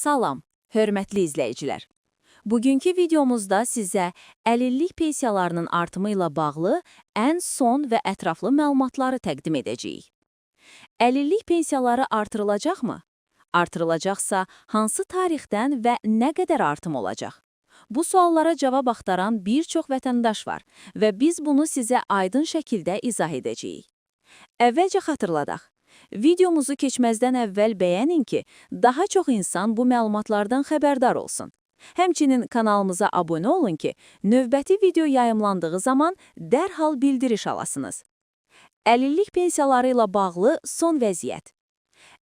Salam, hörmətli izləyicilər. Bugünkü videomuzda sizə əlillik pensiyalarının artımı ilə bağlı ən son və ətraflı məlumatları təqdim edəcəyik. Əlillik pensiyaları artırılacaqmı? Artırılacaqsa, hansı tarixdən və nə qədər artım olacaq? Bu suallara cavab axtaran bir çox vətəndaş var və biz bunu sizə aydın şəkildə izah edəcəyik. Əvvəlcə xatırladaq. Videomuzu keçməzdən əvvəl bəyənin ki, daha çox insan bu məlumatlardan xəbərdar olsun. Həmçinin kanalımıza abunə olun ki, növbəti video yayımlandığı zaman dərhal bildiriş alasınız. Əlillik pensiyaları ilə bağlı son vəziyyət.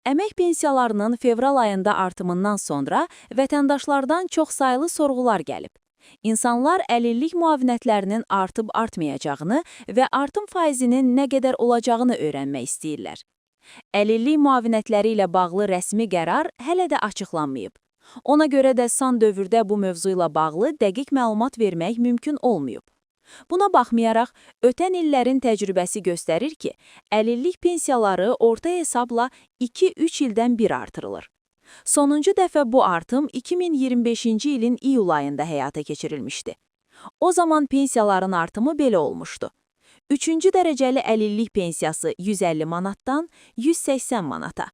Əmək pensiyalarının fevral ayında artımından sonra vətəndaşlardan çoxsaylı sorğular gəlib. İnsanlar əlillik müavinətlərinin artıb-artmayacağını və artım faizinin nə qədər olacağını öyrənmək istəyirlər. Əlillik müavinətləri ilə bağlı rəsmi qərar hələ də açıqlanmayıb. Ona görə də son dövrdə bu mövzu ilə bağlı dəqiq məlumat vermək mümkün olmayıb. Buna baxmayaraq, ötən illərin təcrübəsi göstərir ki, əlillik pensiyaları orta hesabla 2-3 ildən bir artırılır. Sonuncu dəfə bu artım 2025-ci ilin iyul ayında həyata keçirilmişdi. O zaman pensiyaların artımı belə olmuşdu. 3-cü dərəcəli əlillik pensiyası 150 manatdan 180 manata.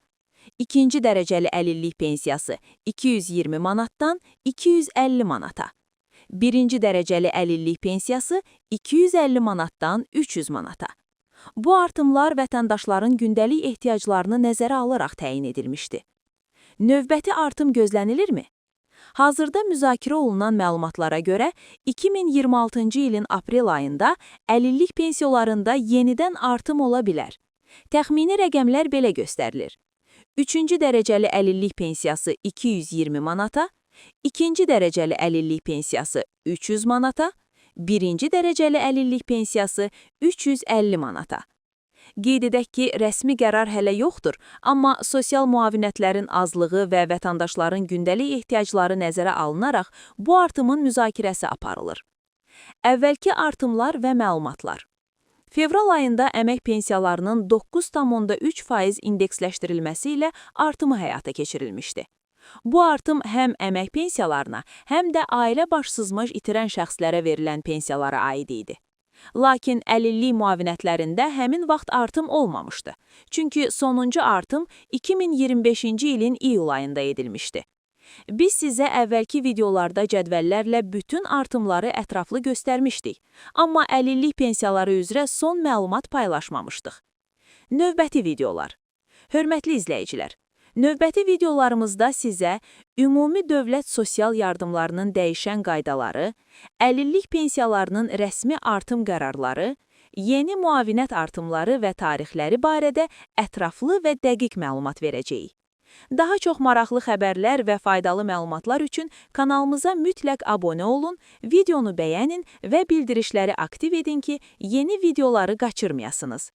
2-ci dərəcəli əlillik pensiyası 220 manatdan 250 manata. 1-ci dərəcəli əlillik pensiyası 250 manatdan 300 manata. Bu artımlar vətəndaşların gündəlik ehtiyaclarını nəzərə alaraq təyin edilmişdi. Növbəti artım gözlənilirmi? Hazırda müzakirə olunan məlumatlara görə 2026-cı ilin aprel ayında əlillik pensiyalarında yenidən artım ola bilər. Təxmini rəqəmlər belə göstərilir. 3-cü dərəcəli əlillik pensiyası 220 manata, 2-ci dərəcəli əlillik pensiyası 300 manata, 1-ci dərəcəli əlillik pensiyası 350 manata. Qeyd edək ki, rəsmi qərar hələ yoxdur, amma sosial müavinətlərin azlığı və vətəndaşların gündəlik ehtiyacları nəzərə alınaraq bu artımın müzakirəsi aparılır. Əvvəlki artımlar və məlumatlar. Fevral ayında əmək pensiyalarının 9,3% indeksləşdirilməsi ilə artımı həyata keçirilmişdi. Bu artım həm əmək pensiyalarına, həm də ailə başsızmış itirən şəxslərə verilən pensiyalara aid idi. Lakin əlillik müavinətlərində həmin vaxt artım olmamışdı. Çünki sonuncu artım 2025-ci ilin iyul ayında edilmişdi. Biz sizə əvvəlki videolarda cədvəllərlə bütün artımları ətraflı göstərmişdik, amma əlillik pensiyaları üzrə son məlumat paylaşmamışdıq. Növbəti videolar. Hörmətli izləyicilər, növbəti videolarımızda sizə ümumi dövlət sosial yardımlarının dəyişən qaydaları, əlillik pensiyalarının rəsmi artım qərarları, yeni müavinət artımları və tarixləri barədə ətraflı və dəqiq məlumat verəcəyik. Daha çox maraqlı xəbərlər və faydalı məlumatlar üçün kanalımıza mütləq abunə olun, videonu bəyənin və bildirişləri aktiv edin ki, yeni videoları qaçırmayasınız.